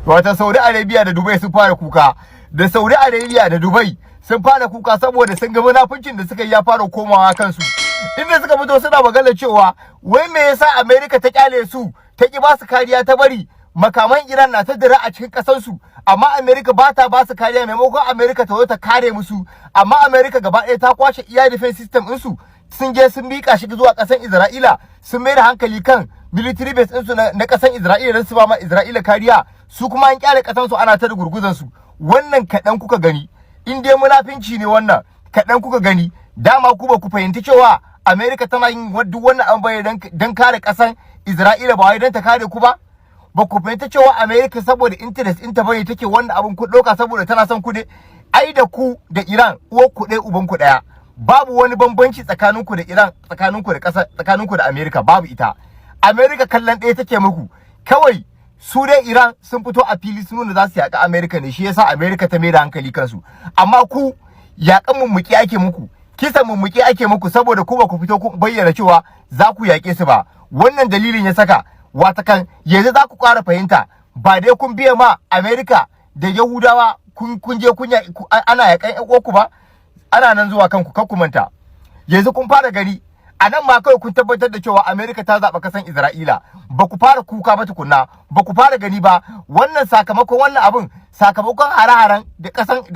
wata Saudi Arabia da Dubai sun fara kuka. Da Saudi Arabia da Dubai sun fara kuka saboda sun ga munafincin da suka yi ya fara komawa kansu. Inda suka fito suna magana cewa wai me yasa America ta kyale su ta ki ba su kariya ta bari makaman Iran na ta dira a cikin kasar su, amma America ba ta ba su kariya, maimakon America ta zo ta kare musu, amma America gaba ɗaya ta kwashe iya defense system din su, sun je sun mika shi zuwa kasar Isra'ila, sun mai da hankali kan military base din su na kasar Isra'ila don su ba ma Isra'ila kariya, su kuma an kyale kasar su ana ta da gurguzan su. Wannan kaɗan kuka gani, in dai munafinci ne wannan kaɗan kuka gani. Dama ku ba ku fahimci cewa America tana yin duk wannan an bayyana don kare kasar Isra'ila ba wai don ta kare ku ba? Ba ku fahimta cewa America saboda interest ɗinta bane take wannan abin ku ɗauka saboda tana son ku ne? Ai da ku da Iran uwar ku ɗaya uban ku ɗaya. Babu wani bambanci tsakaninku da Iran, tsakaninku da America, babu ita. America kallon ɗaya take muku. Kawai su dai Iran sun fito a fili sun nuna za su yaƙi America ne, shi yasa America ta mai da hankali kansu. Amma ku yaƙan mummuki ake muku, kisan mummuki ake muku saboda ku ba ku fito ku bayyana cewa za ku yaƙe su ba. Wannan dalilin ya saka watakan yanzu za ku ƙara fahimta, ba dai kun biya ma America da Yahudawa kun je ana yaƙan ƴan uwanku ba, ana nan zuwa kanku kar ku manta. Yanzu kun fara gani a nan ma kawai kun tabbatar da cewa America ta zaɓa kasan Isra'ila, ba ku fara kuka ba tukunna, ba ku fara gani ba. Wannan sakamakon wannan abin sakamakon hare-haren da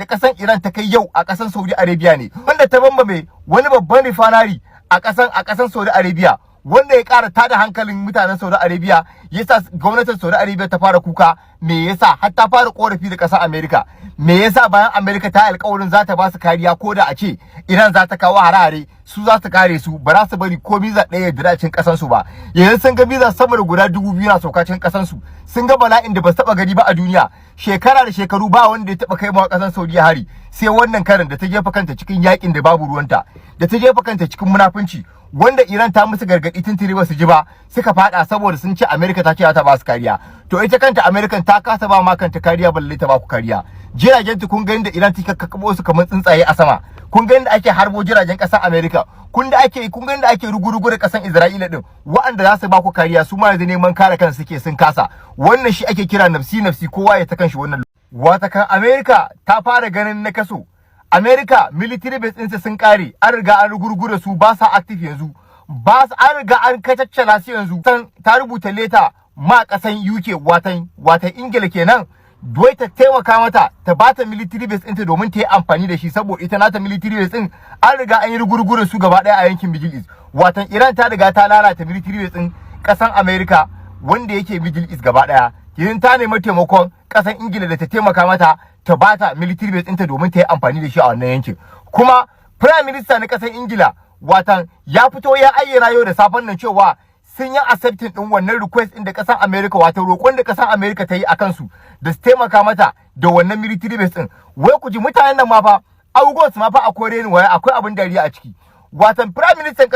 kasan Iran ta kai yau a kasan Saudi Arabia ne, wanda ta bambame wani babban refinery a kasan Saudi Arabia, wanda ya ƙara tada hankalin mutanen Saudi Arabia, yasa gwamnatin Saudi Arabia ta fara kuka. Me yasa har ta fara korafi da ƙasar America? Me yasa bayan America ta alƙawarin za ta ba su kariya, ko da a ce Iran za ta kawo hare-hare su za su kare su, ba za su bari ko biza ɗaya ya dira cikin ƙasar su ba. Yanzu sun ga biza sama da guda 2000 na sauka cikin ƙasar su, sun ga bala'in da ba su taɓa gani ba a duniya. Shekara da shekaru ba wanda ya taɓa kai ma ƙasar Saudiya hari, sai wannan karin da ta jefa kanta cikin yakin da babu ruwanta, da ta jefa kanta cikin munafunci, wanda Iran ta musu gargaɗi tuntuni ba su ji ba, suka faɗa saboda sun ce America ta ce ta ba su kariya. To ita kanta American ta kasa ba ma kanta kariya, balle ta ba ku kariya. Jiragen ta kun ga inda Iran ta kakkabo su kamar tsuntsaye a sama, kun ga inda ake harbo jiragen ƙasar America, kun ga inda ake rugurugu da ƙasar Isra'ila din, wa'anda za su ba ku kariya su ma yanzu neman kare kansu suke sun kasa. Wannan shi ake kira nafsi, kowa ya ta kanshi wannan. Watakan America ta fara ganin na kaso. America military base ɗinsa sun kare, an riga an rugurgura su, ba sa active yanzu, an riga an kacaccala su yanzu. Ta rubuta leta ma ƙasan UK, watan Ingila kenan, doi ta taimaka mata ta bata military base ɗinta domin ta yi amfani da shi, saboda ita nata military base ɗin an riga an yi rugurgura su gaba ɗaya a yankin Middle East. Watan Iran ta riga ta lalata military base ɗin ƙasan America wanda yake Middle East gaba ɗaya. Yanzu ta nemi taimakon ƙasan Ingila da ta taimaka mata ta bata military base ɗinta domin ta yi amfani da shi a wannan yankin. Kuma Prime Minister na ƙasar Ingila watan ya fito ya ayyana yau da safen nan cewa sun yi accepting ɗin wannan request ɗin da ƙasar America, wato roƙon da ƙasar America ta yi a kansu da su taimaka mata da wannan military base ɗin. Wai ku ji mutanen nan ma fa abubuwan su ma fa akwai reni waya, akwai abin dariya a ciki. Watan Prime Minister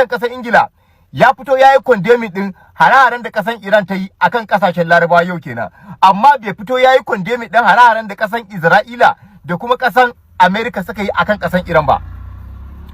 ƙasar Ingila ya fito ya yi condemning ɗin hare-haren da ƙasar Iran ta yi akan ƙasashen Larabawa yau kenan, amma bai fito ya yi condemning ɗin hare-haren da ƙasar Isra'ila da kuma ƙasar America suka yi akan ƙasar Iran ba.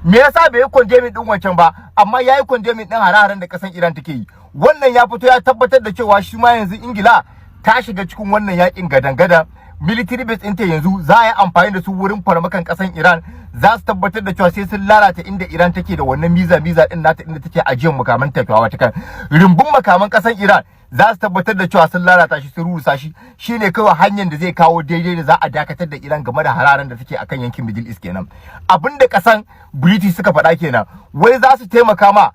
Me yasa bai yi condemning ɗin wancan ba, amma ya yi condemning ɗin hare-haren da ƙasar Iran take yi? Wannan ya fito ya tabbatar da cewa shi ma yanzu Ingila ta shiga cikin wannan yakin gadan-gadan. Military base ɗinta yanzu za a yi amfani da su wurin farmakan ƙasar Iran, za su tabbatar da cewa sai sun lalata inda Iran take da wannan miza ɗin nata, inda take ajiyar makaman tafiya wata kan rumbun makaman ƙasar Iran, za su tabbatar da cewa sun lalata shi, sun rusa shi. Shine kawai hanyar da zai kawo daidai da za a dakatar da Iran game da hararen da take akan yankin Middle East kenan. Abinda ƙasan British suka faɗa kenan, wai za su taimaka ma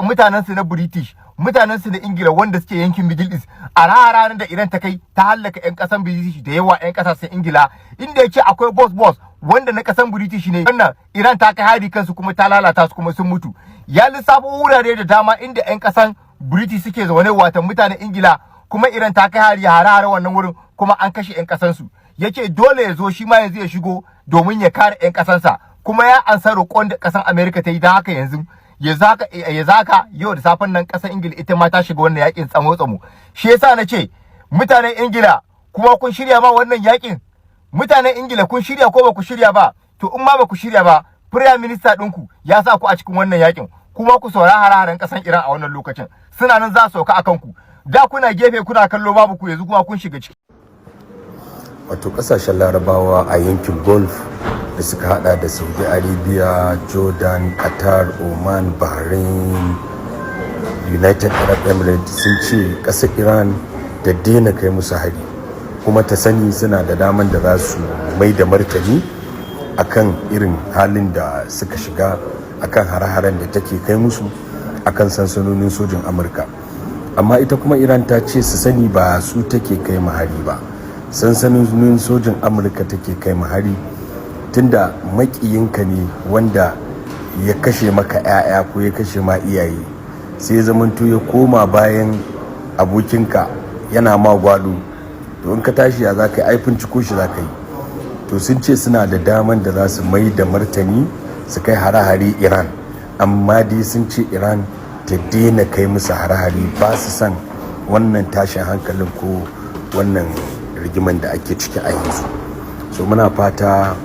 mutanen su na British, mutanen su na Ingila wanda suke yankin Middle East a hararen da Iran ta kai ta hallaka ƴan ƙasan British da yawa, ƴan ƙasashen Ingila, inda yake akwai boss wanda na ƙasan British ne. Wannan Iran ta kai hari kansu kuma ta lalata su kuma sun mutu. Ya lissafo wurare da dama inda ƴan ƙasan British suke zaune, watan mutanen Ingila, kuma Iran ta kai hari hare wannan wurin kuma an kashe ƴan ƙasan su. Yace dole ya zo shi ma yanzu ya shigo domin ya kare ƴan ƙasansa, kuma ya ansa roƙon da ƙasan America ta yi. Dan haka yanzu ya zaka yau da safen nan ƙasar Ingila ita ma ta shiga wannan yakin tsamo. Shi yasa na ce mutanen Ingila kuma kun shirya ma wannan yakin? Mutanen Ingila kun shirya ko ba ku shirya ba? To in ma ba ku shirya ba, Prime Minister ɗinku ya sa ku a cikin wannan yakin, kuma ku saurara hare-haren ƙasar Iran a wannan lokacin. Suna nan za su sauka a kanku. da kuna gefe kuna kallo babu ku, yanzu kuma kun shiga ciki. Wato kasashen larabawa a yankin Gulf da suka hada da Saudi Arabia, Jordan, Qatar, Oman, Bahrain, United Arab Emirates sun ce kasar Iran da daina kai musu hari, kuma ta sani suna da daman da za su mai da martani akan irin halin da suka shiga, akan hare-haren da take kai musu akan sansanonin sojin Amurka. Amma ita kuma Iran ta ce su sani ba su take kai hari ba, sansanonin sojin Amurka take kai hari, tunda makiyinka ne wanda ya kashe maka 'ya'ya ko ya kashe ma iyaye, sai zamanto ya koma bayan abokinka yana ma gwado, to in ka tashi ya za ka yi, aifin ciko shi za ka yi. To sun ce suna da daman da za su mai da martani su kai hare-hare Iran, amma dai sun ce Iran ta daina kai musu hare-hare, ba su san wannan tashin hankalin ko wannan rigiman da ake ciki a yanzu. So muna fata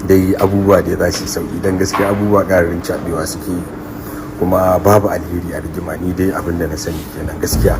dai abubuwa da za su sauki, don gaskiya abubuwa ƙararin caɓewa suke, kuma babu alheri a rigima. Ni dai abin da na sani kenan gaskiya.